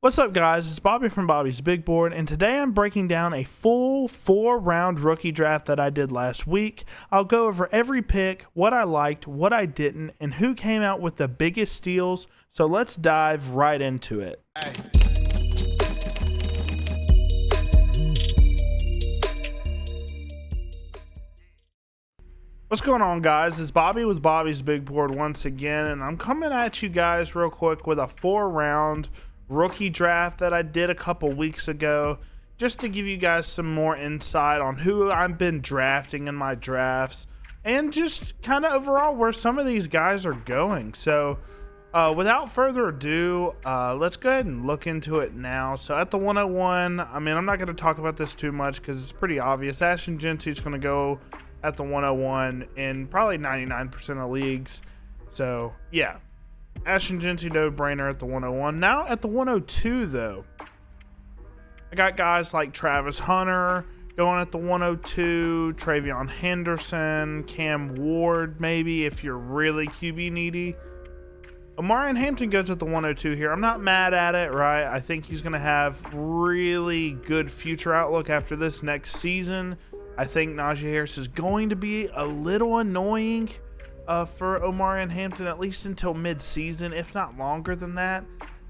What's up, guys? It's Bobby from Bobby's Big Board, and today I'm breaking down a full 4-round rookie draft that I did last week. I'll go over every pick, what I liked, what I didn't, and who came out with the biggest steals. So let's dive right into it. What's going on, guys? It's Bobby with Bobby's Big Board once again, and I'm coming at you guys real quick with a 4-round rookie draft that I did a couple weeks ago, just to give you guys some more insight on who I've been drafting in my drafts and just kind of overall where some of these guys are going. So without further ado, let's go ahead and look into it now. So at the 101, I mean, I'm not going to talk about this too much because it's pretty obvious. Ashton Genty's going to go at the 101 in probably 99% of leagues. So yeah, Ashton Genty, no-brainer at the 101. Now at the 102, though, I got guys like Travis Hunter going at the 102, Travion Henderson, Cam Ward, maybe if you're really QB needy. Omarion Hampton goes at the 102 here. I'm not mad at it, right? I think he's going to have really good future outlook after this next season. I think Najee Harris is going to be a little annoying for Omarion Hampton, at least until mid-season, if not longer than that.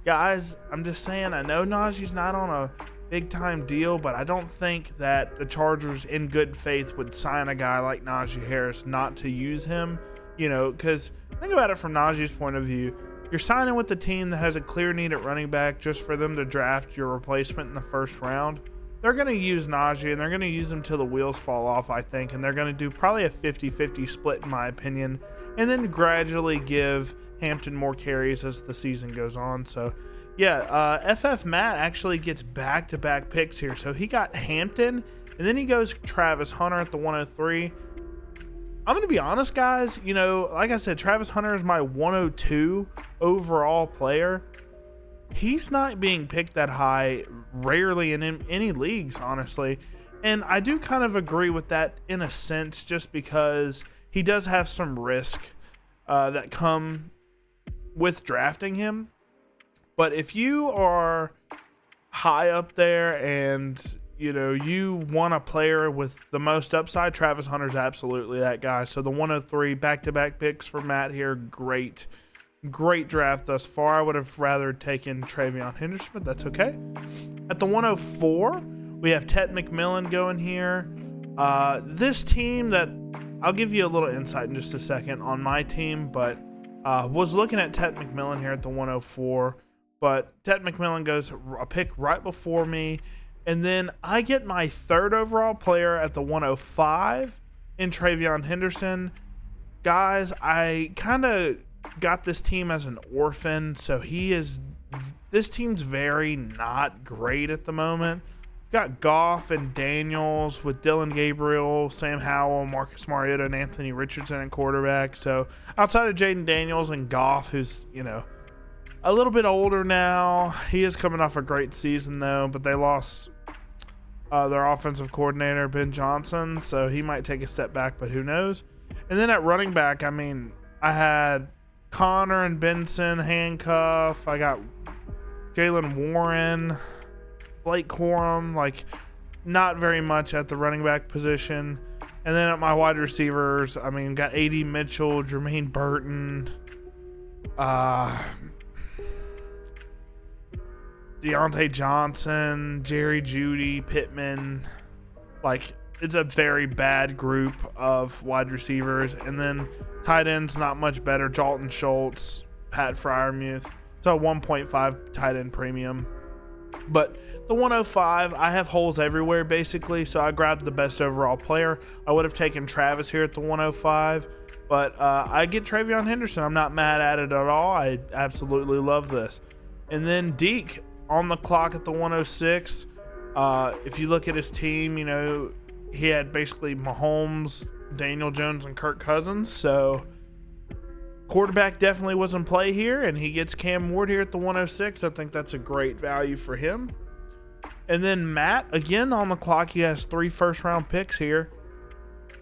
Guys, I'm just saying, I know Najee's not on a big-time deal, but I don't think that the Chargers, in good faith, would sign a guy like Najee Harris not to use him. You know, because think about it from Najee's point of view. You're signing with the team that has a clear need at running back just for them to draft your replacement in the first round. They're going to use Najee, and they're going to use him till the wheels fall off, I think, and they're going to do probably a 50-50 split, in my opinion, and then gradually give Hampton more carries as the season goes on. So, yeah, FF Matt actually gets back-to-back picks here. So he got Hampton, and then he goes Travis Hunter at the 103. I'm going to be honest, guys. You know, like I said, Travis Hunter is my 102 overall player. He's not being picked that high, rarely in any leagues, honestly. And I do kind of agree with that in a sense, just because he does have some risk that come with drafting him. But if you are high up there and, you know, you want a player with the most upside, Travis Hunter's absolutely that guy. So the 103 back-to-back picks for Matt here, great draft thus far. I would have rather taken Travion Henderson, but that's okay. At the 104, we have Ted McMillan going here. This team that I'll give you a little insight in just a second on my team, but was looking at Ted McMillan here at the 104, but Ted McMillan goes a pick right before me, and then I get my third overall player at the 105 in Travion Henderson. Guys, I kind of got this team as an orphan, so this team's very not great at the moment. Got Goff and Daniels with Dylan Gabriel, Sam Howell, Marcus Mariota, and Anthony Richardson at quarterback. So outside of Jaden Daniels and Goff, who's, you know, a little bit older now, he is coming off a great season though, but they lost their offensive coordinator, Ben Johnson, so he might take a step back, but who knows. And then at running back, I mean, I had Connor and Benson, handcuff. I got Jalen Warren, Blake Corum, like not very much at the running back position. And then at my wide receivers, I mean, got A.D. Mitchell, Jermaine Burton, Deontay Johnson, Jerry Jeudy, Pittman. Like, it's a very bad group of wide receivers. And then tight ends, not much better. Jalton Schultz, Pat Freiermuth. So a 1.5 tight end premium. But the 105, I have holes everywhere, basically. So I grabbed the best overall player. I would have taken Travis here at the 105. But I get Travion Henderson. I'm not mad at it at all. I absolutely love this. And then Deke on the clock at the 106. If you look at his team, you know, he had basically Mahomes, Daniel Jones, and Kirk Cousins. So quarterback definitely was in play here, and he gets Cam Ward here at the 106. I think that's a great value for him. And then Matt, again on the clock, he has 3 first-round picks here.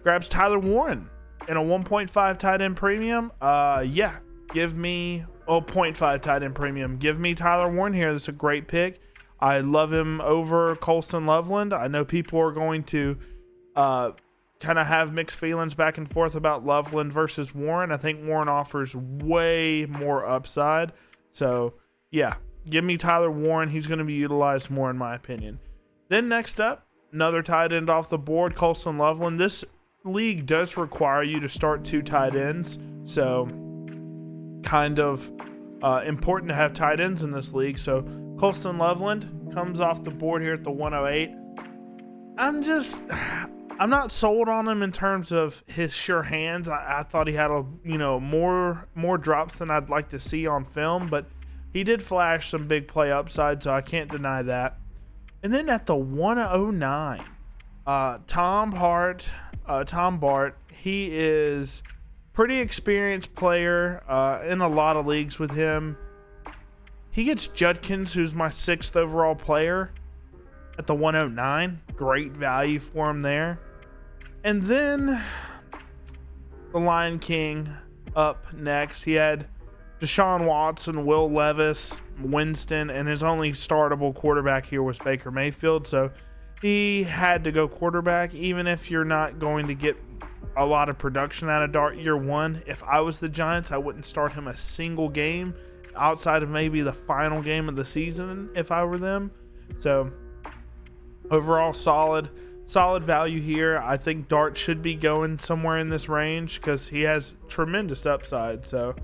Grabs Tyler Warren in a 1.5 tight end premium. Yeah, give me Oh, 0.5 tight end premium. Give me Tyler Warren here. This is a great pick. I love him over Colston Loveland. I know people are going to kind of have mixed feelings back and forth about Loveland versus Warren. I think Warren offers way more upside. So, yeah, give me Tyler Warren. He's going to be utilized more, in my opinion. Then next up, another tight end off the board, Colston Loveland. This league does require you to start 2 tight ends. So, kind of important to have tight ends in this league. So, Colston Loveland comes off the board here at the 108. I'm not sold on him in terms of his sure hands. I thought he had more drops than I'd like to see on film, but he did flash some big play upside, so I can't deny that. And then at the 109, Tom Bart, he is pretty experienced player in a lot of leagues with him. He gets Judkins, who's my 6th overall player, at the 109. Great value for him there. And then the Lion King up next. He had Deshaun Watson, Will Levis, Winston, and his only startable quarterback here was Baker Mayfield. So he had to go quarterback, even if you're not going to get a lot of production out of Dart year one. If I was the Giants, I wouldn't start him a single game outside of maybe the final game of the season if I were them. So overall, solid value here. I think Dart should be going somewhere in this range because he has tremendous upside. So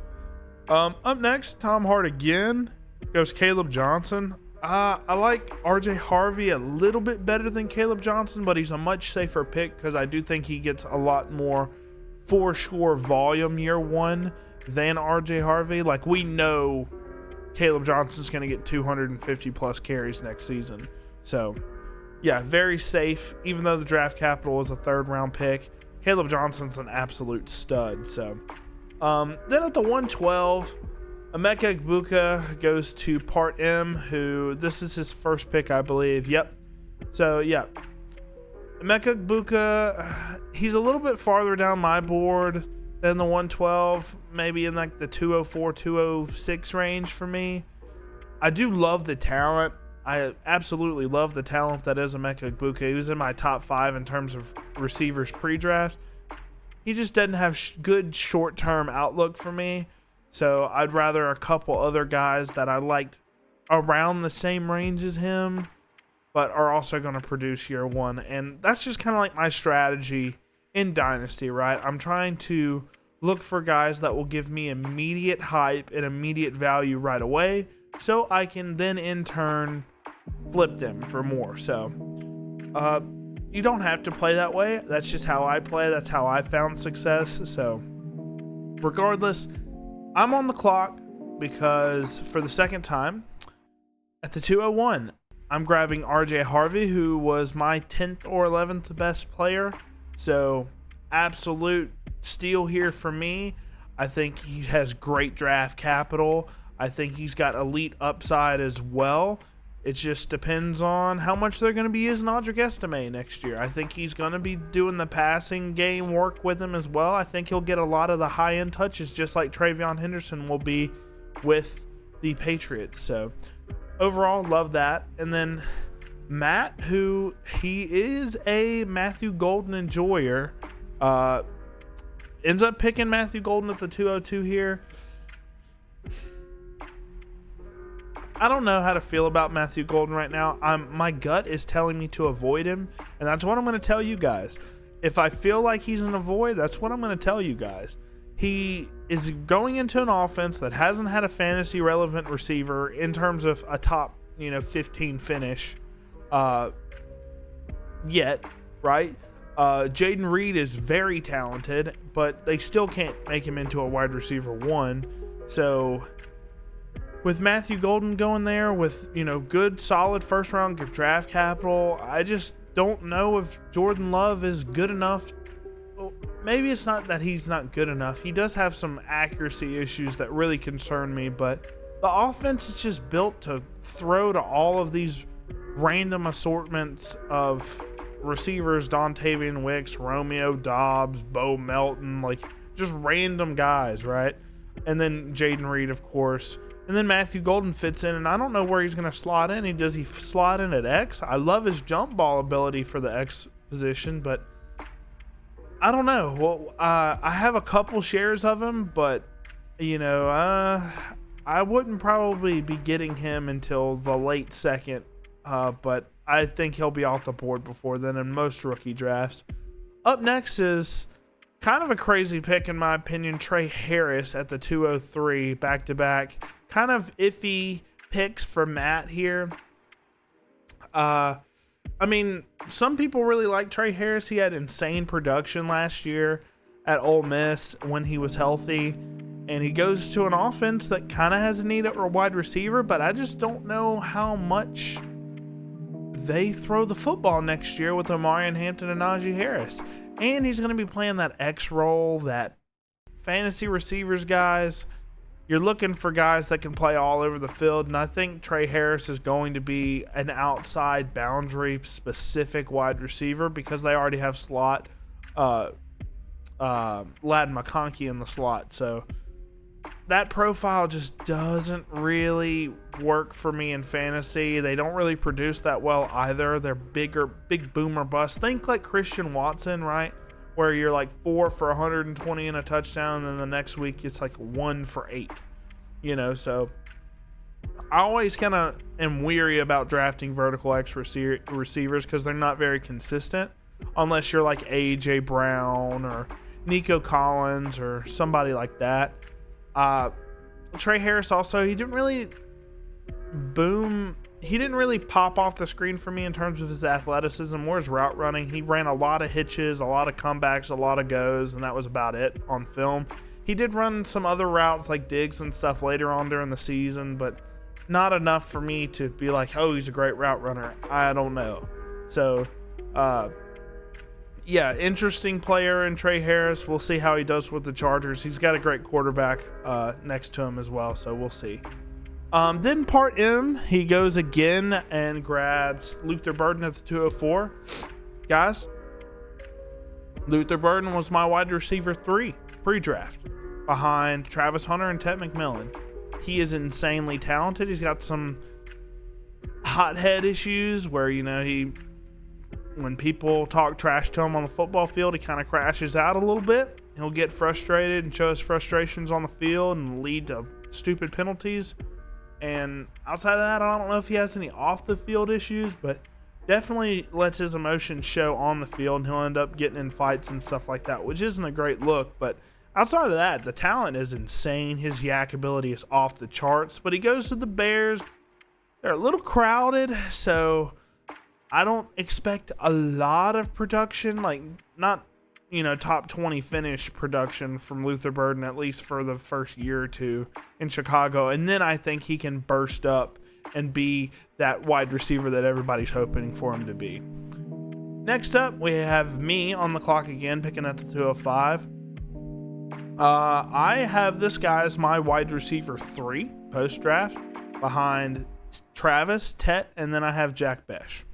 up next, Tom Hart again goes Caleb Johnson. I like RJ Harvey a little bit better than Caleb Johnson, but he's a much safer pick because I do think he gets a lot more for sure volume year one than RJ Harvey. Like, we know Caleb Johnson's going to get 250 plus carries next season. So yeah, very safe. Even though the draft capital is a 3rd round pick, Caleb Johnson's an absolute stud. So then at the 112, Emeka Egbuka goes to Part M, who this is his first pick, I believe. Yep. So yeah, Emeka Egbuka, he's a little bit farther down my board than the 112, maybe in like the 204, 206 range for me. I do love the talent. I absolutely love the talent that is Emeka Egbuka. He was in my top 5 in terms of receivers pre-draft. He just doesn't have good short-term outlook for me. So I'd rather a couple other guys that I liked around the same range as him, but are also going to produce year one. And that's just kind of like my strategy in Dynasty, right? I'm trying to look for guys that will give me immediate hype and immediate value right away, so I can then in turn flip them for more. So you don't have to play that way. That's just how I play. That's how I found success. So regardless, I'm on the clock because for the second time at the 201, I'm grabbing RJ Harvey, who was my 10th or 11th best player. So absolute steal here for me. I think he has great draft capital. I think he's got elite upside as well. It just depends on how much they're going to be using Audric Estime next year. I think he's going to be doing the passing game work with him as well. I think he'll get a lot of the high-end touches, just like Travion Henderson will be with the Patriots. So overall, love that. And then Matt, who he is a Matthew Golden enjoyer, ends up picking Matthew Golden at the 202 here. I don't know how to feel about Matthew Golden right now. My gut is telling me to avoid him, and that's what I'm going to tell you guys. If I feel like he's an avoid, that's what I'm going to tell you guys. He is going into an offense that hasn't had a fantasy relevant receiver in terms of a top 15 finish yet, right? Jaden Reed is very talented, but they still can't make him into a wide receiver 1. So with Matthew Golden going there with, good, solid first-round draft capital, I just don't know if Jordan Love is good enough. Maybe it's not that he's not good enough. He does have some accuracy issues that really concern me, but the offense is just built to throw to all of these random assortments of receivers, Dontavian Wicks, Romeo Dobbs, Bo Melton, like just random guys, right? and then Jaden Reed, of course. And then Matthew Golden fits in, and I don't know where he's going to slot in. Does he slot in at X? I love his jump ball ability for the X position, but I don't know. Well, I have a couple shares of him, but, I wouldn't probably be getting him until the late second, but I think he'll be off the board before then in most rookie drafts. Up next is kind of a crazy pick, in my opinion, Trey Harris at the 203, back-to-back. Kind of iffy picks for Matt here. Some people really like Trey Harris. He had insane production last year at Ole Miss when he was healthy. And he goes to an offense that kind of has a need at wide receiver, but I just don't know how much they throw the football next year with Omarion Hampton and Najee Harris. And he's going to be playing that X role, that fantasy receivers guys. You're looking for guys that can play all over the field, and I think Trey Harris is going to be an outside boundary specific wide receiver because they already have slot Latin McConkey in the slot. So that profile just doesn't really work for me in fantasy. They don't really produce that well either. They're big boomer bust. Think like Christian Watson, right? Where you're like 4 for 120 and a touchdown, and then the next week it's like 1 for 8. So I always kind of am weary about drafting vertical X receivers because they're not very consistent unless you're like A.J. Brown or Nico Collins or somebody like that. Trey Harris also, he didn't really pop off the screen for me in terms of his athleticism, more his route running. He ran a lot of hitches, a lot of comebacks, a lot of goes, and that was about it on film. He did run some other routes like digs and stuff later on during the season, but not enough for me to be like, oh, he's a great route runner. I don't know. So, interesting player in Trey Harris. We'll see how he does with the Chargers. He's got a great quarterback next to him as well, so we'll see. Then part M, he goes again and grabs Luther Burden at the 204. Guys, Luther Burden was my wide receiver 3 pre-draft behind Travis Hunter and Ted McMillan. He is insanely talented. He's got some hothead issues where, when people talk trash to him on the football field, he kind of crashes out a little bit. He'll get frustrated and show his frustrations on the field and lead to stupid penalties. And outside of that, I don't know if he has any off-the-field issues, but definitely lets his emotions show on the field, and he'll end up getting in fights and stuff like that, which isn't a great look. But outside of that, the talent is insane. His yak ability is off the charts. But he goes to the Bears. They're a little crowded, so I don't expect a lot of production, like not, top 20 finish production from Luther Burden, at least for the first year or two in Chicago. And then I think he can burst up and be that wide receiver that everybody's hoping for him to be. Next up, we have me on the clock again, picking at the 205. I have this guy as my wide receiver 3 post-draft behind Travis, Tet, and then I have Jack Besh.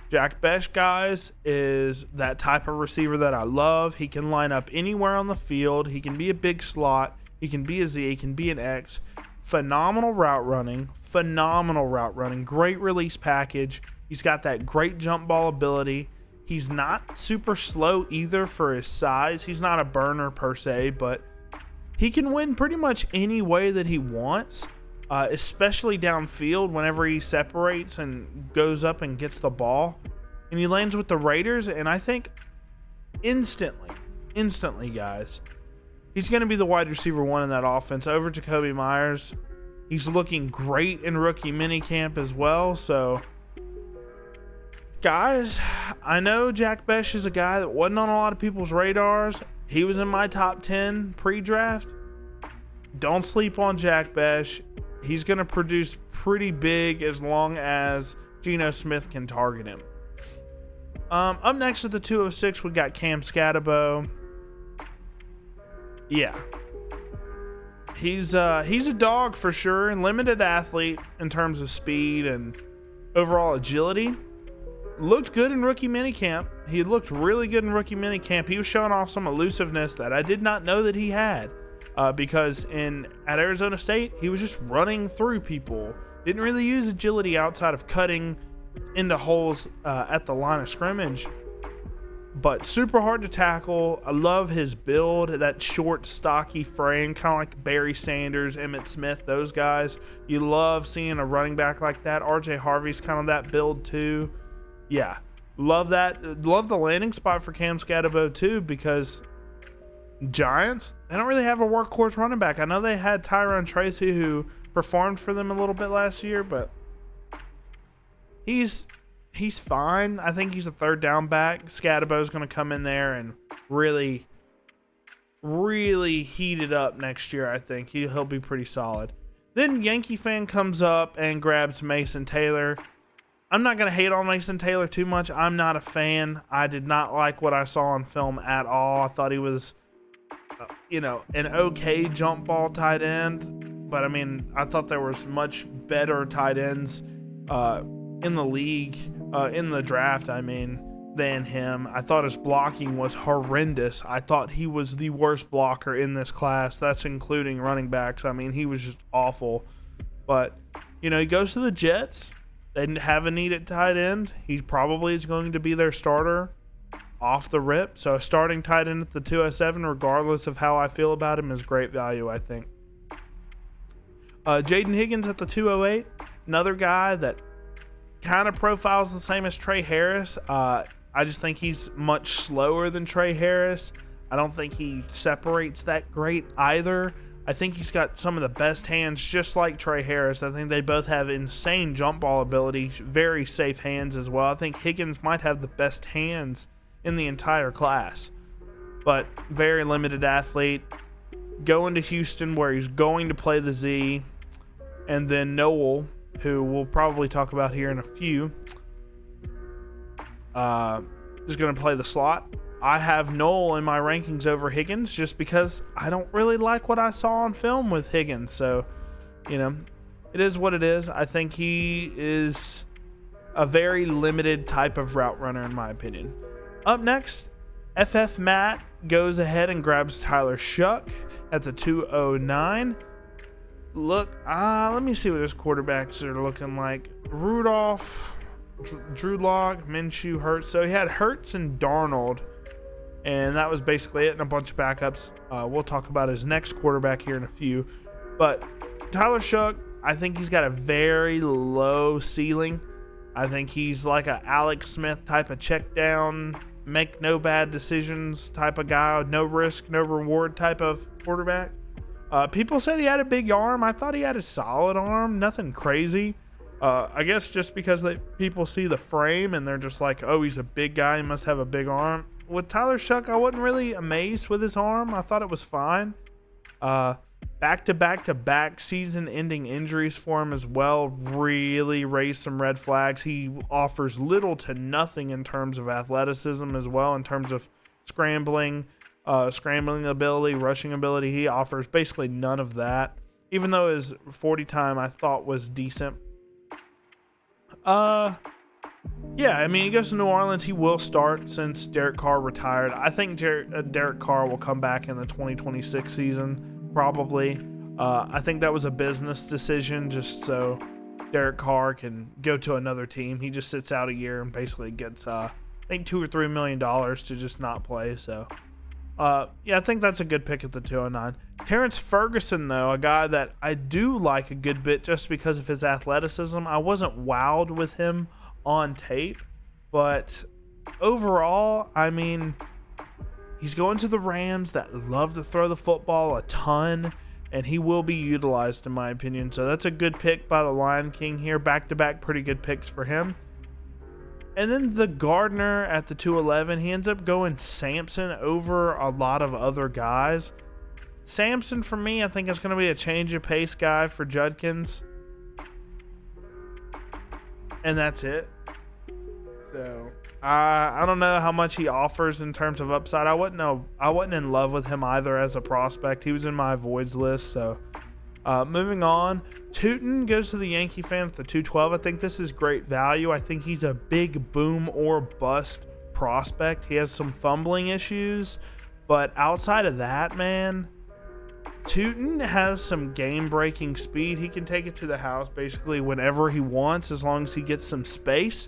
Jack Besh, guys, is that type of receiver that I love. He can line up anywhere on the field. He can be a big slot. He can be a Z. He can be an X. Phenomenal route running. Great release package. He's got that great jump ball ability. He's not super slow either for his size. He's not a burner per se, but he can win pretty much any way that he wants. Especially downfield whenever he separates and goes up and gets the ball. And he lands with the Raiders, and I think instantly, guys, he's going to be the wide receiver 1 in that offense over Jacoby Myers. He's looking great in rookie minicamp as well. So, guys, I know Jack Besh is a guy that wasn't on a lot of people's radars. He was in my top 10 pre-draft. Don't sleep on Jack Besh. He's going to produce pretty big as long as Geno Smith can target him. Up next at the 206, we got Cam Scatterbo. Yeah. He's a dog for sure, and limited athlete in terms of speed and overall agility. Looked good in rookie minicamp. He looked really good in rookie minicamp. He was showing off some elusiveness that I did not know that he had. because at Arizona State, he was just running through people. Didn't really use agility outside of cutting into holes at the line of scrimmage. But super hard to tackle. I love his build, that short, stocky frame, kind of like Barry Sanders, Emmitt Smith, those guys. You love seeing a running back like that. RJ Harvey's kind of that build too. Yeah, love that. Love the landing spot for Cam Scatterbo too, because Giants, they don't really have a workhorse running back. I know they had Tyron Tracy, who performed for them a little bit last year, but he's fine. I think he's a third down back. Scatterbo's going to come in there and really heat it up next year. I think he'll be pretty solid. Then Yankee fan comes up and grabs Mason Taylor. I'm not going to hate on Mason Taylor too much. I'm not a fan. I did not like what I saw on film at all. I thought he was, an okay jump ball tight end. But, I mean, I thought there was much better tight ends in the league, in the draft, than him. I thought his blocking was horrendous. I thought he was the worst blocker in this class. That's including running backs. He was just awful. But, he goes to the Jets. They didn't have a need at tight end. He probably is going to be their starter off the rip. So a starting tight end at the 207, regardless of how I feel about him, is great value, I think. Jaden Higgins at the 208, another guy that kind of profiles the same as Trey Harris. I just think he's much slower than Trey Harris. I don't think he separates that great either. I think he's got some of the best hands, just like Trey Harris. I think they both have insane jump ball ability, very safe hands as well. I think Higgins might have the best hands in the entire class, but very limited athlete. Going to Houston, where he's going to play the Z, and then Noel, who we'll probably talk about here in a few, is going to play the slot. I have Noel in my rankings over Higgins just because I don't really like what I saw on film with Higgins. So, it is what it is. I think he is a very limited type of route runner, in my opinion. Up next, FF Matt goes ahead and grabs Tyler Shuck at the 209. Look, let me see what his quarterbacks are looking like. Rudolph, Drew Lock, Minshew, Hurts. So he had Hurts and Darnold, and that was basically it, and a bunch of backups. We'll talk about his next quarterback here in a few. But Tyler Shuck, I think he's got a very low ceiling. I think he's like a Alex Smith type of check down, make no bad decisions type of guy, no risk, no reward type of quarterback. People said he had a big arm. I thought he had a solid arm, nothing crazy. I guess just because people see the frame and they're just like, oh, he's a big guy, he must have a big arm. With Tyler Shuck, I wasn't really amazed with his arm. I thought it was fine. Back-to-back season-ending injuries for him as well really raised some red flags. He offers little to nothing in terms of athleticism as well, in terms of scrambling ability, rushing ability. He offers basically none of that, even though his 40 time I thought was decent. He goes to New Orleans. He will start since Derek Carr retired. I think Derek Carr will come back in the 2026 season, probably. I think that was a business decision just so Derek Carr can go to another team. He just sits out a year and basically gets, I think, $2 or $3 million to just not play. So, I think that's a good pick at the 209. Terrence Ferguson, though, a guy that I do like a good bit just because of his athleticism. I wasn't wowed with him on tape, but overall, he's going to the Rams that love to throw the football a ton, and he will be utilized, in my opinion. So that's a good pick by the Lion King here. Back-to-back pretty good picks for him. And then the Gardner at the 211, he ends up going Sampson over a lot of other guys. Sampson, for me, I think is going to be a change of pace guy for Judkins. And that's it. So, I don't know how much he offers in terms of upside. I wasn't in love with him either as a prospect. He was in my avoids list. So, moving on. Tootin goes to the Yankee fan at the 212. I think this is great value. I think he's a big boom or bust prospect. He has some fumbling issues. But outside of that, man, Tootin has some game-breaking speed. He can take it to the house basically whenever he wants, as long as he gets some space.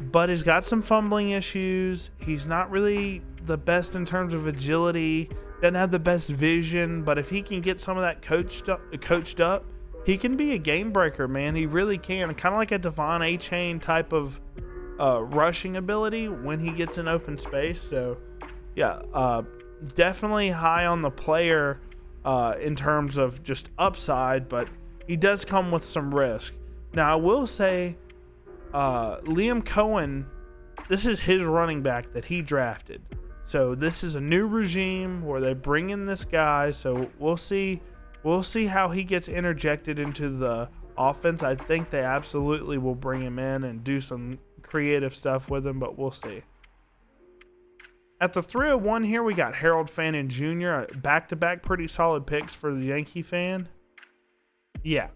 But he's got some fumbling issues. He's not really the best in terms of agility. Doesn't have the best vision. But if he can get some of that coached up, he can be a game breaker, man. He really can. Kind of like a Devon A-Chain type of rushing ability when he gets in open space. So, yeah, definitely high on the player in terms of just upside, but he does come with some risk. Now, I will say, Liam Cohen, this is his running back that he drafted. So this is a new regime where they bring in this guy. So we'll see how he gets interjected into the offense. I think they absolutely will bring him in and do some creative stuff with him, but we'll see. At the 301 here, we got Harold Fannin Jr., back-to-back pretty solid picks for the Yankee fan. Yeah,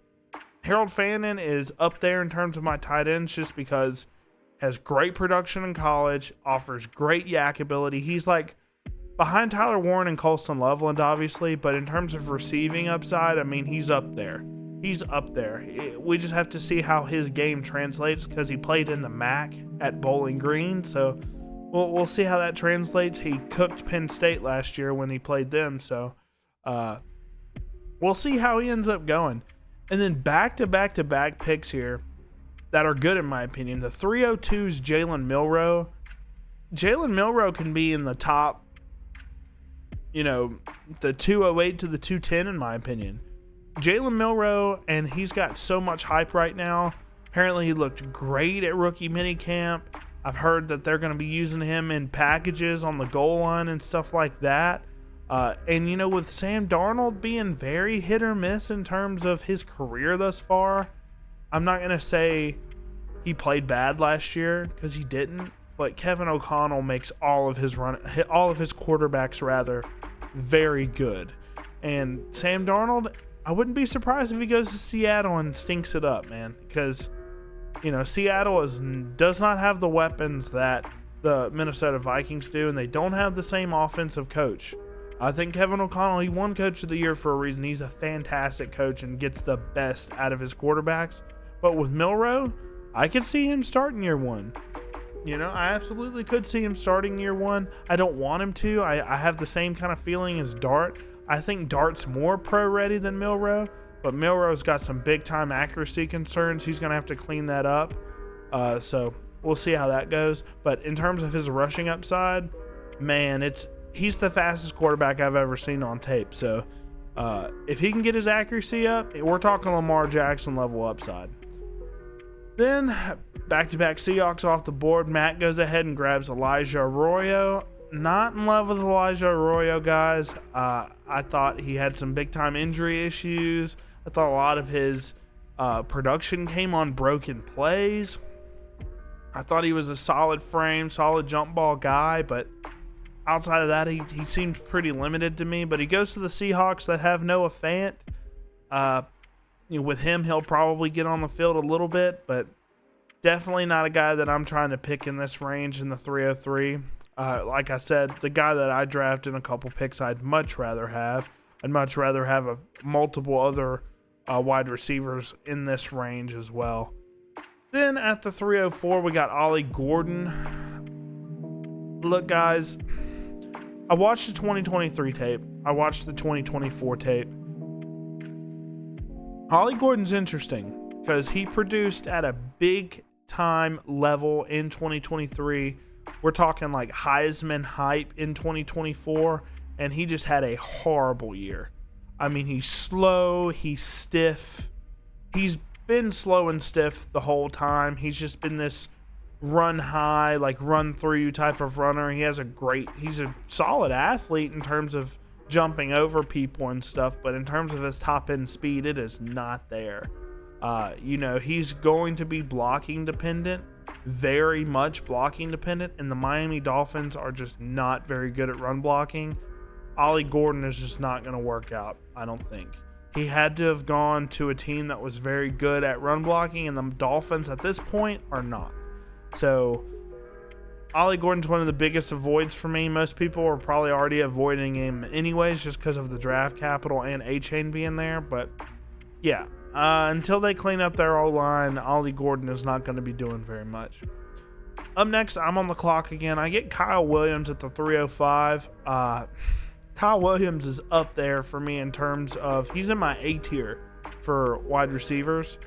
Harold Fannin is up there in terms of my tight ends just because has great production in college, offers great yak ability. He's like behind Tyler Warren and Colston Loveland, obviously, but in terms of receiving upside, I mean, he's up there. He's up there. We just have to see how his game translates because he played in the MAC at Bowling Green, so we'll see how that translates. He cooked Penn State last year when he played them, so we'll see how he ends up going. And then back-to-back picks here that are good in my opinion. The 302's Jalen Milroe. Jalen Milroe can be in the top, the 208 to the 210 in my opinion. Jalen Milroe, and he's got so much hype right now. Apparently he looked great at rookie minicamp. I've heard that they're going to be using him in packages on the goal line and stuff like that. And with Sam Darnold being very hit or miss in terms of his career thus far, I'm not going to say he played bad last year because he didn't, but Kevin O'Connell makes all of his quarterbacks very good. And Sam Darnold, I wouldn't be surprised if he goes to Seattle and stinks it up, man, because Seattle does not have the weapons that the Minnesota Vikings do, and they don't have the same offensive coach. I think Kevin O'Connell, he won Coach of the Year for a reason. He's a fantastic coach and gets the best out of his quarterbacks. But with Milroe, I could see him starting year one. I absolutely could see him starting year one. I don't want him to. I have the same kind of feeling as Dart. I think Dart's more pro-ready than Milroe, but Milroe's got some big-time accuracy concerns. He's going to have to clean that up. So we'll see how that goes. But in terms of his rushing upside, man, he's the fastest quarterback I've ever seen on tape. So if he can get his accuracy up, we're talking Lamar Jackson level upside. Then back-to-back Seahawks off the board. Matt goes ahead and grabs Elijah Arroyo. Not in love with Elijah Arroyo, guys. I thought he had some big-time injury issues. I thought a lot of his production came on broken plays. I thought he was a solid frame, solid jump ball guy, but outside of that, he seems pretty limited to me. But he goes to the Seahawks that have Noah Fant. With him, he'll probably get on the field a little bit, but definitely not a guy that I'm trying to pick in this range in the 303. Like I said, the guy that I drafted in a couple picks I'd much rather have. I'd much rather have multiple other wide receivers in this range as well. Then at the 304, we got Ollie Gordon. Look, guys, I watched the 2023 tape. I watched the 2024 tape. Ollie Gordon's interesting because he produced at a big-time level in 2023. We're talking like Heisman hype in 2024, and he just had a horrible year. I mean, he's slow, he's stiff. He's been slow and stiff the whole time. He's just been this run high, like run through you type of runner. He's a solid athlete in terms of jumping over people and stuff, but in terms of his top end speed, it is not there. He's going to be blocking dependent, very much blocking dependent, and the Miami Dolphins are just not very good at run blocking. Ollie Gordon is just not going to work out, I don't think. He had to have gone to a team that was very good at run blocking, and the Dolphins at this point are not. So Ollie Gordon's one of the biggest avoids for me. Most people are probably already avoiding him anyways just because of the draft capital and A-Chain being there. But yeah, until they clean up their O-line, Ollie Gordon is not going to be doing very much. Up next, I'm on the clock again. I get Kyle Williams at the 305. Kyle Williams is up there for me in terms of he's in my A tier for wide receivers.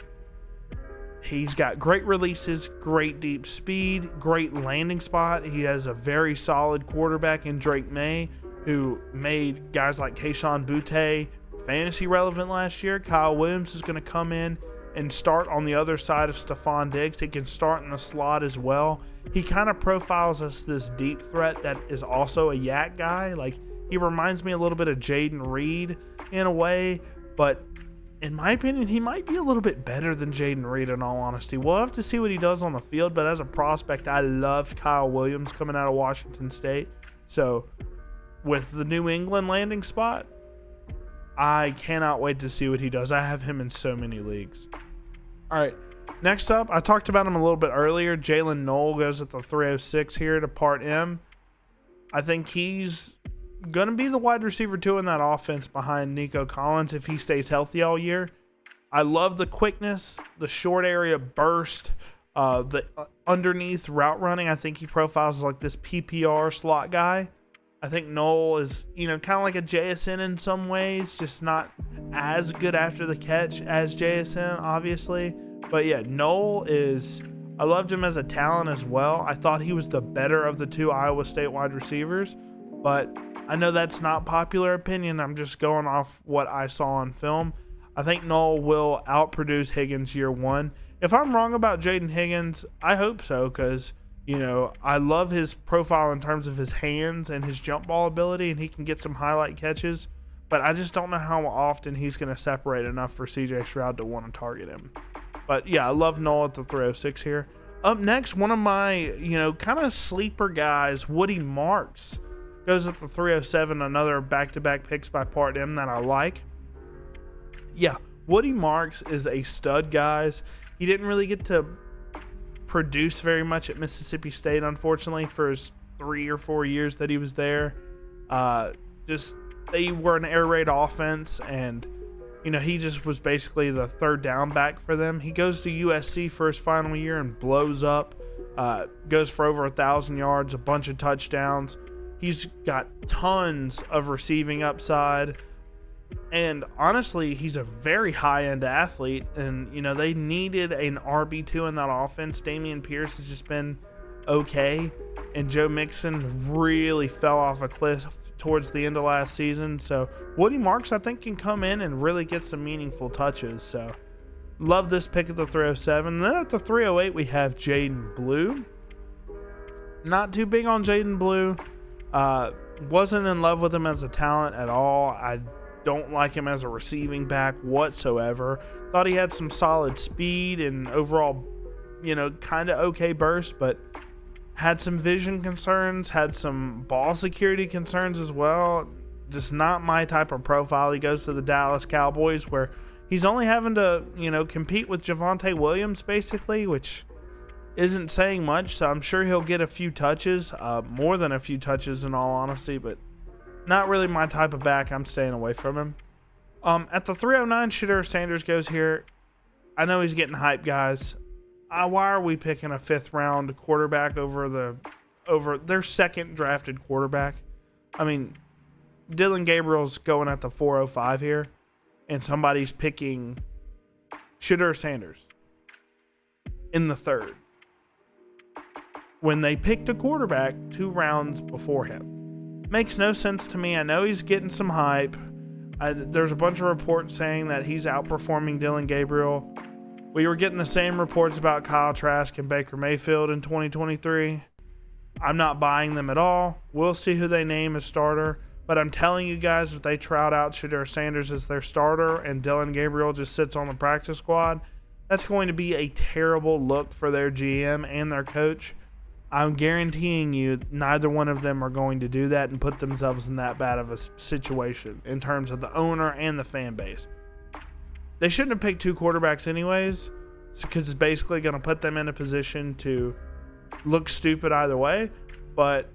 He's got great releases, great deep speed, great landing spot. He has a very solid quarterback in Drake May, who made guys like Kayshon Boutte fantasy relevant last year. Kyle Williams is going to come in and start on the other side of Stephon Diggs. He can start in the slot as well. He kind of profiles us this deep threat that is also a yak guy. Like, he reminds me a little bit of Jaden Reed in a way, but in my opinion, he might be a little bit better than Jaden Reed, in all honesty. We'll have to see what he does on the field, but as a prospect, I loved Kyle Williams coming out of Washington State. So with the New England landing spot, I cannot wait to see what he does. I have him in so many leagues. All right, next up, I talked about him a little bit earlier. Jalen Knoll goes at the 306 here to Part M. I think he's going to be the wide receiver 2 in that offense behind Nico Collins if he stays healthy all year. I love the quickness, the short area burst, the underneath route running. I think he profiles like this PPR slot guy. I think Knoll is, kind of like a JSN in some ways, just not as good after the catch as JSN, obviously. But yeah, Knoll is, I loved him as a talent as well. I thought he was the better of the 2 Iowa State wide receivers, but I know that's not popular opinion. I'm just going off what I saw on film. I think Knoll will outproduce Higgins year 1. If I'm wrong about Jaden Higgins, I hope so, because, I love his profile in terms of his hands and his jump ball ability, and he can get some highlight catches, but I just don't know how often he's going to separate enough for CJ Stroud to want to target him. But yeah, I love Knoll at the 306 here. Up next, one of my, kind of sleeper guys, Woody Marks, goes at the 307, another back-to-back picks by Part M that I like. Yeah, Woody Marks is a stud, guys. He didn't really get to produce very much at Mississippi State, unfortunately, for his 3 or 4 years that he was there. They were an air raid offense, and, he just was basically the third down back for them. He goes to USC for his final year and blows up, goes for over 1,000 yards, a bunch of touchdowns. He's got tons of receiving upside, and honestly, he's a very high-end athlete, and, they needed an RB2 in that offense. Dameon Pierce has just been okay, and Joe Mixon really fell off a cliff towards the end of last season, so Woody Marks, I think, can come in and really get some meaningful touches, so love this pick at the 307. And then at the 308, we have Jaden Blue. Not too big on Jaden Blue. Wasn't in love with him as a talent at all. I don't like him as a receiving back whatsoever. Thought he had some solid speed and overall, kind of okay burst, but had some vision concerns, had some ball security concerns as well. Just not my type of profile. He goes to the Dallas Cowboys, where he's only having to, compete with Javonte Williams, basically, which isn't saying much, so I'm sure he'll get a few touches, more than a few touches in all honesty, but not really my type of back. I'm staying away from him. At the 309, Shedeur Sanders goes here. I know he's getting hype, guys. Why are we picking a 5th round quarterback over their second drafted quarterback? I mean, Dylan Gabriel's going at the 405 here, and somebody's picking Shedeur Sanders in the 3rd, when they picked a quarterback 2 rounds before him. Makes no sense to me. I know he's getting some hype. There's a bunch of reports saying that he's outperforming Dylan Gabriel. We were getting the same reports about Kyle Trask and Baker Mayfield in 2023. I'm not buying them at all. We'll see who they name as starter. But I'm telling you guys, if they trot out Shedeur Sanders as their starter and Dylan Gabriel just sits on the practice squad, that's going to be a terrible look for their GM and their coach. I'm guaranteeing you neither one of them are going to do that and put themselves in that bad of a situation in terms of the owner and the fan base. They shouldn't have picked 2 quarterbacks anyways, because it's basically going to put them in a position to looks stupid either way. But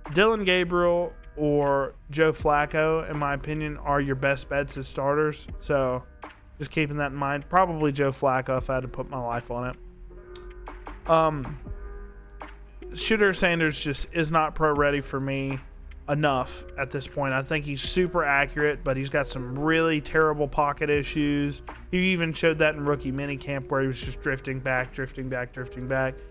Dylan Gabriel or Joe Flacco, in my opinion, are your best bets as starters. So just keeping that in mind. Probably Joe Flacco if I had to put my life on it. Shooter Sanders just is not pro ready for me enough at this point. I think he's super accurate, but he's got some really terrible pocket issues. He even showed that in rookie minicamp where he was just drifting back.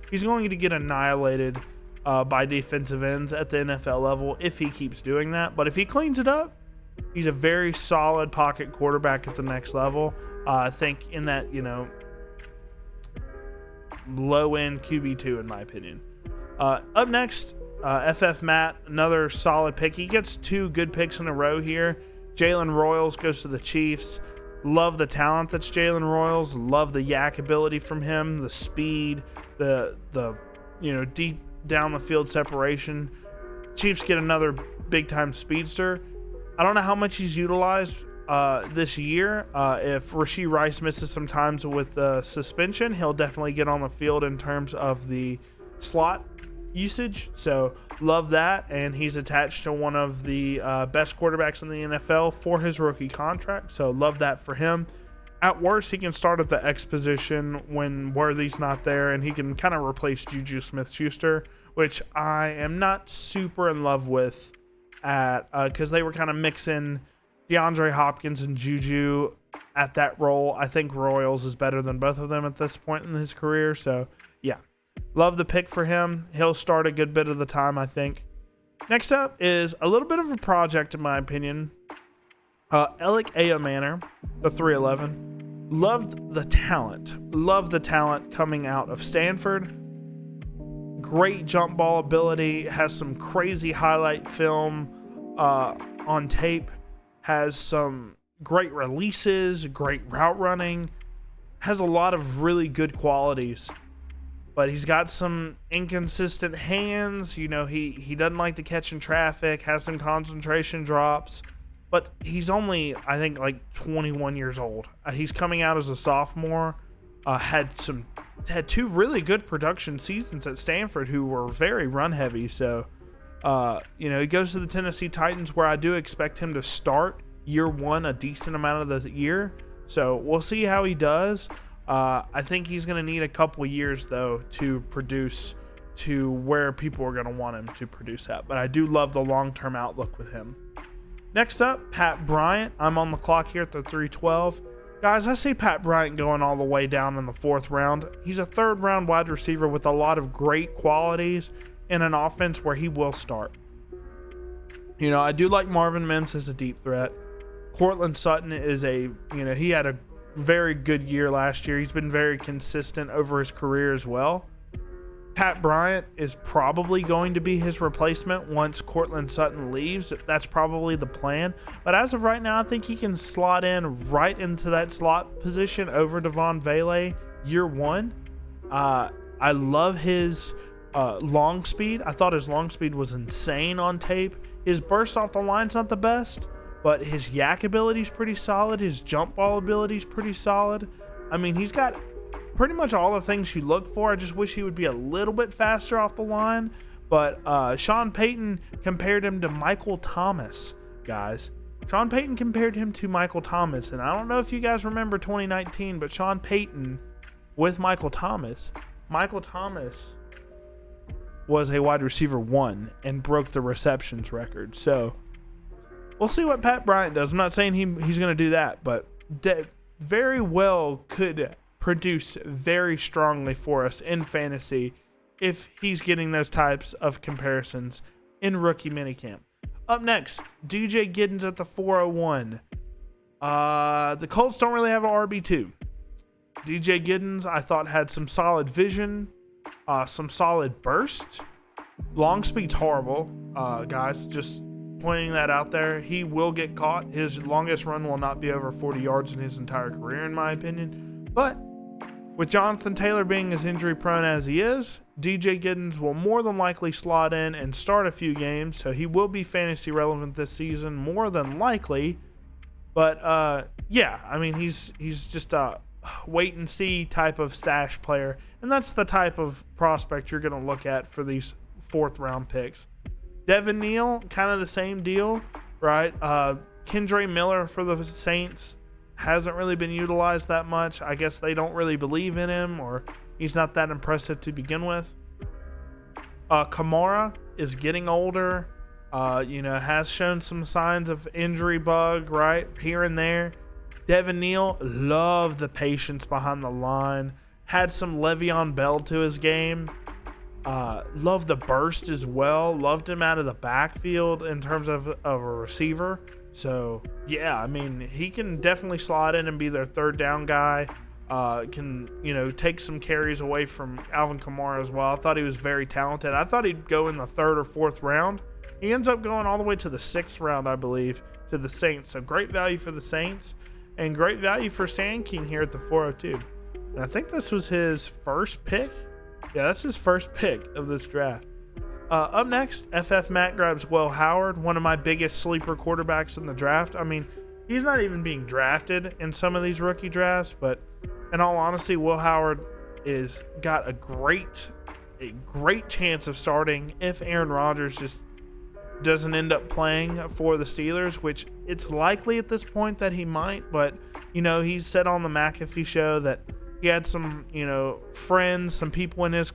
He's going to get annihilated by defensive ends at the NFL level if he keeps doing that. But if he cleans it up, he's a very solid pocket quarterback at the next level. I think in that, low-end QB2 in my opinion. Up next, FF Matt, another solid pick. He gets 2 good picks in a row here. Jalen Royals goes to the Chiefs. Love the talent that's Jalen Royals. Love the yak ability from him, the speed, the deep down the field separation. Chiefs get another big time speedster. I don't know how much he's utilized this year. If Rashee Rice misses some times with the suspension, he'll definitely get on the field in terms of the slot usage. So love that. And he's attached to one of the best quarterbacks in the NFL for his rookie contract. So love that for him. At worst, he can start at the X position when Worthy's not there, and he can kind of replace Juju Smith-Schuster, which I am not super in love with because they were kind of mixing DeAndre Hopkins and Juju at that role. I think Royals is better than both of them at this point in his career. So, yeah. Love the pick for him. He'll start a good bit of the time, I think. Next up is a little bit of a project, in my opinion. Alec Manor, the 311. Loved the talent coming out of Stanford. Great jump ball ability. Has some crazy highlight film on tape. Has some great releases, great route running. Has a lot of really good qualities. But he's got some inconsistent hands. He doesn't like to catch in traffic. Has some concentration drops. But he's only, I think, 21 years old. He's coming out as a sophomore. Had 2 really good production seasons at Stanford, who were very run heavy. So, he goes to the Tennessee Titans, where I do expect him to start year 1 a decent amount of the year. So we'll see how he does. I think he's going to need a couple years, though, to produce to where people are going to want him to produce at. But I do love the long-term outlook with him. Next up, Pat Bryant. I'm on the clock here at the 312. Guys, I see Pat Bryant going all the way down in the 4th round. He's a 3rd-round wide receiver with a lot of great qualities in an offense where he will start. I do like Marvin Mims as a deep threat. Cortland Sutton is he had a very good year last year. He's been very consistent over his career as well. Pat Bryant is probably going to be his replacement once Cortland Sutton leaves. That's probably the plan. But as of right now, I think he can slot in right into that slot position over Devon Vele year 1. I love his long speed. I thought his long speed was insane on tape. His burst off the line's not the best, but his yak ability is pretty solid. His jump ball ability is pretty solid. I mean, he's got pretty much all the things you look for. I just wish he would be a little bit faster off the line. But Sean Payton compared him to Michael Thomas, guys. Sean Payton compared him to Michael Thomas. And I don't know if you guys remember 2019, but Sean Payton with Michael Thomas. Michael Thomas was a wide receiver 1 and broke the receptions record. So we'll see what Pat Bryant does. I'm not saying he's going to do that, but very well could produce very strongly for us in fantasy if he's getting those types of comparisons in rookie minicamp. Up next, DJ Giddens at the 401. The Colts don't really have an RB2. DJ Giddens, I thought, had some solid vision, some solid burst. Long speed's horrible, guys. Just pointing that out there. He will get caught. His longest run will not be over 40 yards in his entire career, in my opinion. But with Jonathan Taylor being as injury prone as he is, DJ Giddens will more than likely slot in and start a few games, so he will be fantasy relevant this season, more than likely. But yeah, I mean, he's just a wait and see type of stash player, and that's the type of prospect you're going to look at for these 4th round picks. Devin Neal, kind of the same deal, right? Kendre Miller for the Saints hasn't really been utilized that much. I guess they don't really believe in him, or he's not that impressive to begin with. Kamara is getting older, has shown some signs of injury bug, right, here and there. Devin Neal, loved the patience behind the line, had some Le'Veon Bell to his game. Loved the burst as well. Loved him out of the backfield in terms of a receiver. So, yeah, I mean, he can definitely slot in and be their 3rd down guy. Can take some carries away from Alvin Kamara as well. I thought he was very talented. I thought he'd go in the 3rd or 4th round. He ends up going all the way to the 6th round, I believe, to the Saints. So great value for the Saints and great value for Sand King here at the 402. And I think this was his first pick. Yeah, that's his first pick of this draft. Up next, FF Matt grabs Will Howard, one of my biggest sleeper quarterbacks in the draft. I mean, he's not even being drafted in some of these rookie drafts, but in all honesty, Will Howard is got a great chance of starting if Aaron Rodgers just doesn't end up playing for the Steelers, which it's likely at this point that he might. But he said on the McAfee show that he had some friends, some people in his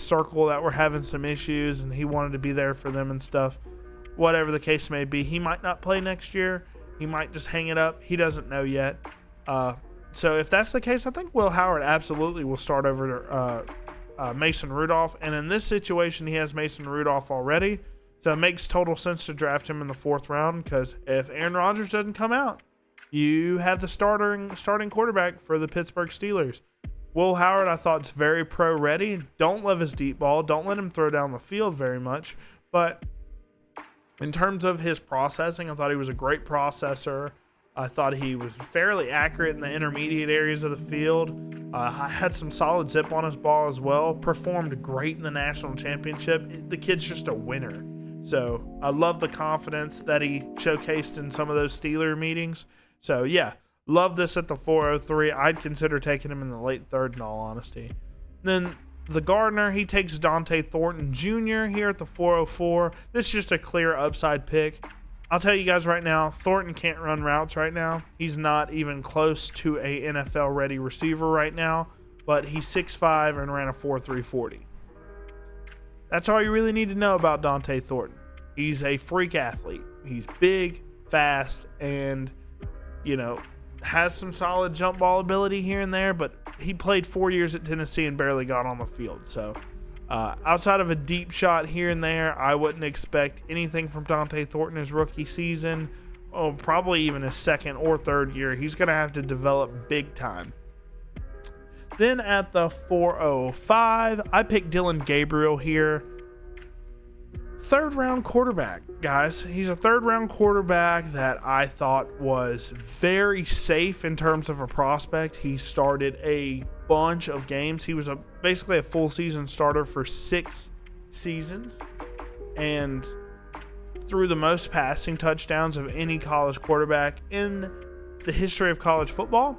circle that were having some issues, and he wanted to be there for them and stuff. Whatever the case may be, he might not play next year. He might just hang it up. He doesn't know yet. So if that's the case, I think Will Howard absolutely will start over Mason Rudolph. And in this situation, he has Mason Rudolph already. So it makes total sense to draft him in the 4th round, because if Aaron Rodgers doesn't come out, you have the starting quarterback for the Pittsburgh Steelers. Will Howard, I thought, is very pro-ready. Don't love his deep ball. Don't let him throw down the field very much. But in terms of his processing, I thought he was a great processor. I thought he was fairly accurate in the intermediate areas of the field. Had some solid zip on his ball as well. Performed great in the national championship. The kid's just a winner. So I love the confidence that he showcased in some of those Steeler meetings. So yeah, love this at the 403. I'd consider taking him in the late 3rd in all honesty. Then the Gardner, he takes Dante Thornton Jr. here at the 404. This is just a clear upside pick. I'll tell you guys right now, Thornton can't run routes right now. He's not even close to a NFL ready receiver right now, but he's 6'5" and ran a 4.3 40. That's all you really need to know about Dante Thornton. He's a freak athlete. He's big, fast, and has some solid jump ball ability here and there, but he played 4 years at Tennessee and barely got on the field. So outside of a deep shot here and there, I wouldn't expect anything from Dante Thornton his rookie season. Probably even his 2nd or 3rd year. He's going to have to develop big time. Then at the 405, I picked Dylan Gabriel here. 3rd round quarterback, guys. He's a 3rd round quarterback that I thought was very safe in terms of a prospect. He started a bunch of games. He was basically a full season starter for 6 seasons and threw the most passing touchdowns of any college quarterback in the history of college football.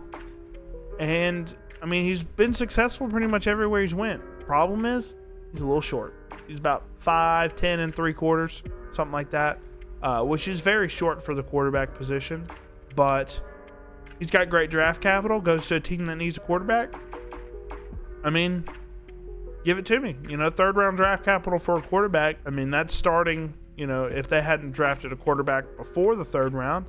And I mean, he's been successful pretty much everywhere he's went. Problem is, he's a little short. He's about 5'10" and 3/4, something like that, which is very short for the quarterback position. But he's got great draft capital, goes to a team that needs a quarterback. I mean, give it to me. 3rd round draft capital for a quarterback. I mean, that's starting, if they hadn't drafted a quarterback before the 3rd round.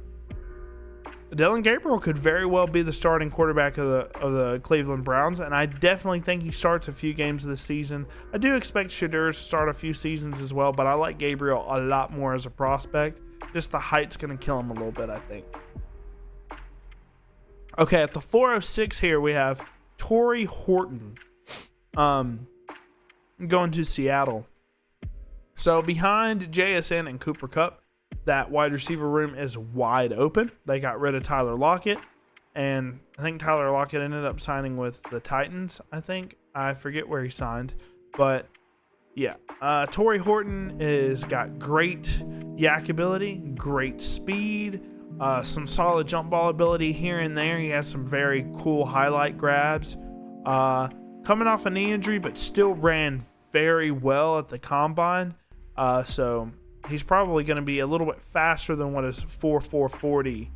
Dylan Gabriel could very well be the starting quarterback of the Cleveland Browns, and I definitely think he starts a few games this season. I do expect Shedeur to start a few seasons as well, but I like Gabriel a lot more as a prospect. Just the height's going to kill him a little bit, I think. Okay, at the 406 here, we have Torrey Horton going to Seattle. So behind JSN and Cooper Kupp, that wide receiver room is wide open. They got rid of Tyler Lockett, and I think Tyler Lockett ended up signing with the Titans, I think. I forget where he signed, but yeah. Torrey Horton has got great yak ability, great speed, some solid jump ball ability here and there. He has some very cool highlight grabs. Coming off a knee injury, but still ran very well at the combine. So he's probably going to be a little bit faster than what his 4.40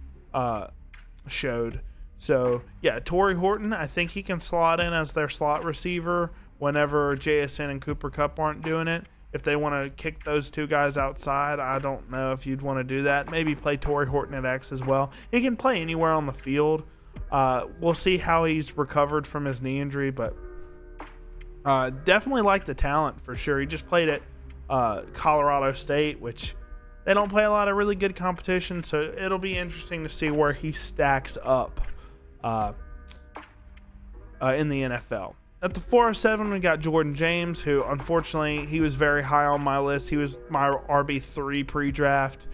showed. So yeah, Torrey Horton, I think he can slot in as their slot receiver whenever JSN and Cooper Kupp aren't doing it. If they want to kick those two guys outside, I don't know if you'd want to do that. Maybe play Torrey Horton at X as well. He can play anywhere on the field. We'll see how he's recovered from his knee injury, but definitely like the talent for sure. He just played at Colorado State, which they don't play a lot of really good competition, so it'll be interesting to see where he stacks up in the NFL. At the 407, we got Jordan James, who unfortunately he was very high on my list. He was my RB3 pre-draft.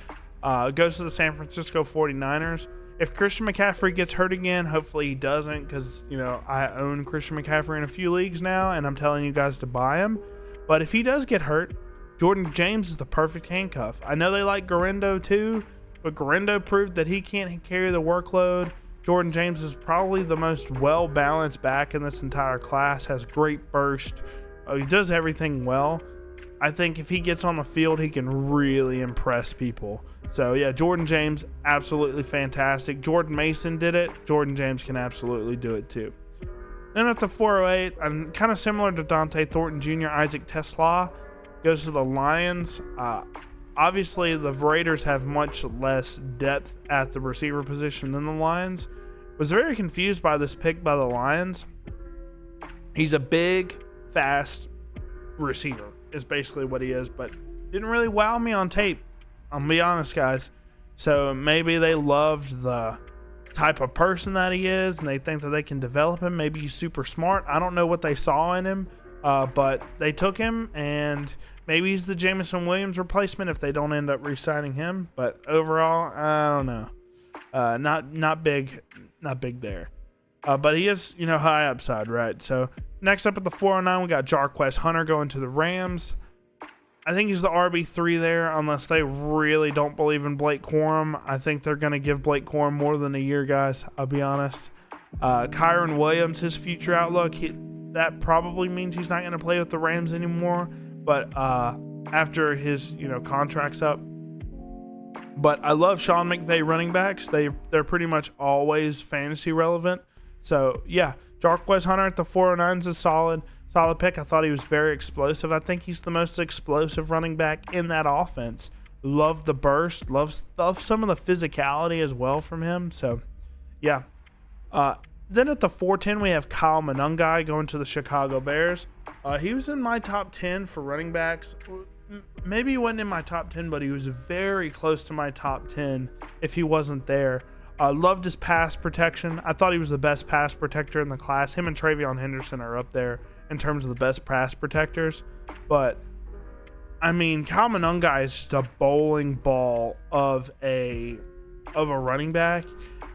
Goes to the San Francisco 49ers. If Christian McCaffrey gets hurt again, hopefully he doesn't, because I own Christian McCaffrey in a few leagues now, and I'm telling you guys to buy him. But if he does get hurt, Jordan James is the perfect handcuff. I know they like Garendo too, but Garendo proved that he can't carry the workload. Jordan James is probably the most well-balanced back in this entire class, has great burst. He does everything well. I think if he gets on the field, he can really impress people. So, yeah, Jordan James, absolutely fantastic. Jordan Mason did it. Jordan James can absolutely do it too. Then at the 408, I'm kind of similar to Dante Thornton Jr., Isaac TeSlaa goes to the Lions. Obviously, the Raiders have much less depth at the receiver position than the Lions. Was very confused by this pick by the Lions. He's a big, fast receiver, is basically what he is, but didn't really wow me on tape. I'm gonna be honest, guys. So maybe they loved the type of person that he is, and they think that they can develop him. Maybe he's super smart. I don't know what they saw in him, but they took him, and maybe he's the Jameson Williams replacement if they don't end up re-signing him. But overall, I don't know. Not big there. But he is, high upside, right? So next up at the 409, we got Jarquez Hunter going to the Rams. I think he's the RB3 there, unless they really don't believe in Blake Corum. I think they're going to give Blake Corum more than a year, guys. I'll be honest. Kyron Williams, his future outlook, that probably means he's not going to play with the Rams anymore. But after his contract's up. But I love Sean McVay running backs. They're pretty much always fantasy relevant. So yeah, Jarquez Hunter at the 409 is a solid pick. I thought he was very explosive. I think he's the most explosive running back in that offense. Love the burst. Love some of the physicality as well from him. So yeah. Then at the 410, we have Kyle Monangai going to the Chicago Bears. He was in my top 10 for running backs. Maybe he wasn't in my top 10, but he was very close to my top 10 if he wasn't there. Loved his pass protection. I thought he was the best pass protector in the class. Him and Travion Henderson are up there in terms of the best pass protectors. But, I mean, Kyle Monangai is just a bowling ball of a running back.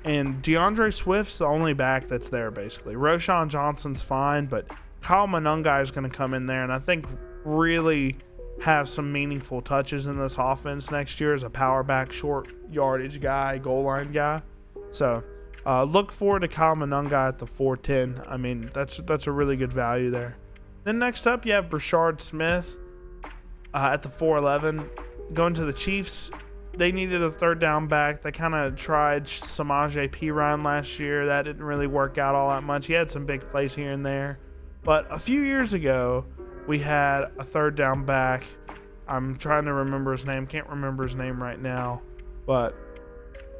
And DeAndre Swift's the only back that's there, basically. Roshan Johnson's fine, but Kyle Monangai is going to come in there and I think really have some meaningful touches in this offense next year as a power back, short yardage guy, goal line guy. So look forward to Kyle Monangai at the 410. I mean, that's a really good value there. Then next up, you have Brashard Smith at the 411. Going to the Chiefs. They needed a third down back. They kind of tried Samaje Perine last year. That didn't really work out all that much. He had some big plays here and there. But a few years ago, we had a third down back. I'm trying to remember his name. Can't remember his name right now. But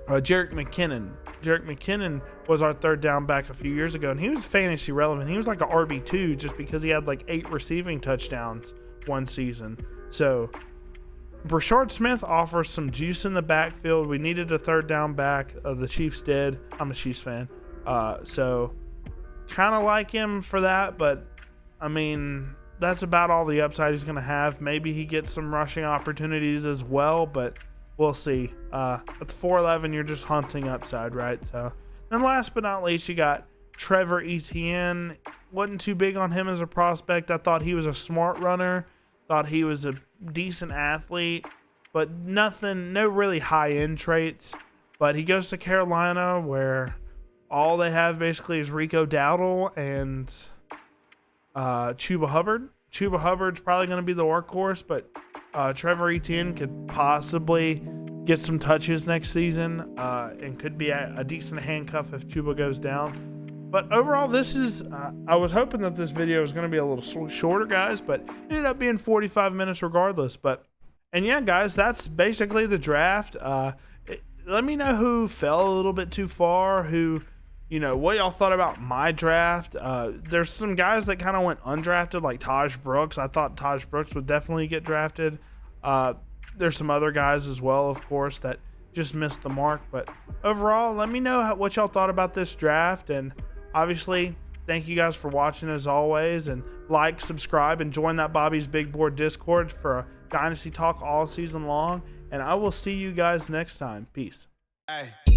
Jerick McKinnon. Jerick McKinnon was our third down back a few years ago, and he was fantasy relevant. He was like a RB2 just because he had like 8 receiving touchdowns one season. So Brashard Smith offers some juice in the backfield. We needed a third down back. The Chiefs did. I'm a Chiefs fan. So kind of like him for that, but I mean, that's about all the upside he's going to have. Maybe he gets some rushing opportunities as well, but we'll see. At the 411, you're just hunting upside, right? So then last but not least, you got Trevor Etienne. Wasn't too big on him as a prospect. I thought he was a smart runner. Thought he was a decent athlete, but no really high-end traits. but he goes to Carolina, where all they have basically is Rico Dowdle and Chuba Hubbard. Chuba Hubbard's probably going to be the workhorse, but Trevor Etienne could possibly get some touches next season and could be a decent handcuff if Chuba goes down. But overall, this is, I was hoping that this video was going to be a little shorter, guys, but it ended up being 45 minutes regardless. And yeah, guys, that's basically the draft. Let me know who fell a little bit too far, what y'all thought about my draft. There's some guys that kind of went undrafted, like Taj Brooks. I thought Taj Brooks would definitely get drafted. There's some other guys as well, of course, that just missed the mark. But overall, let me know what y'all thought about this draft. And obviously, thank you guys for watching as always. And like, subscribe, and join that Bobby's Big Board Discord for a Dynasty Talk all season long. And I will see you guys next time. Peace. Hey.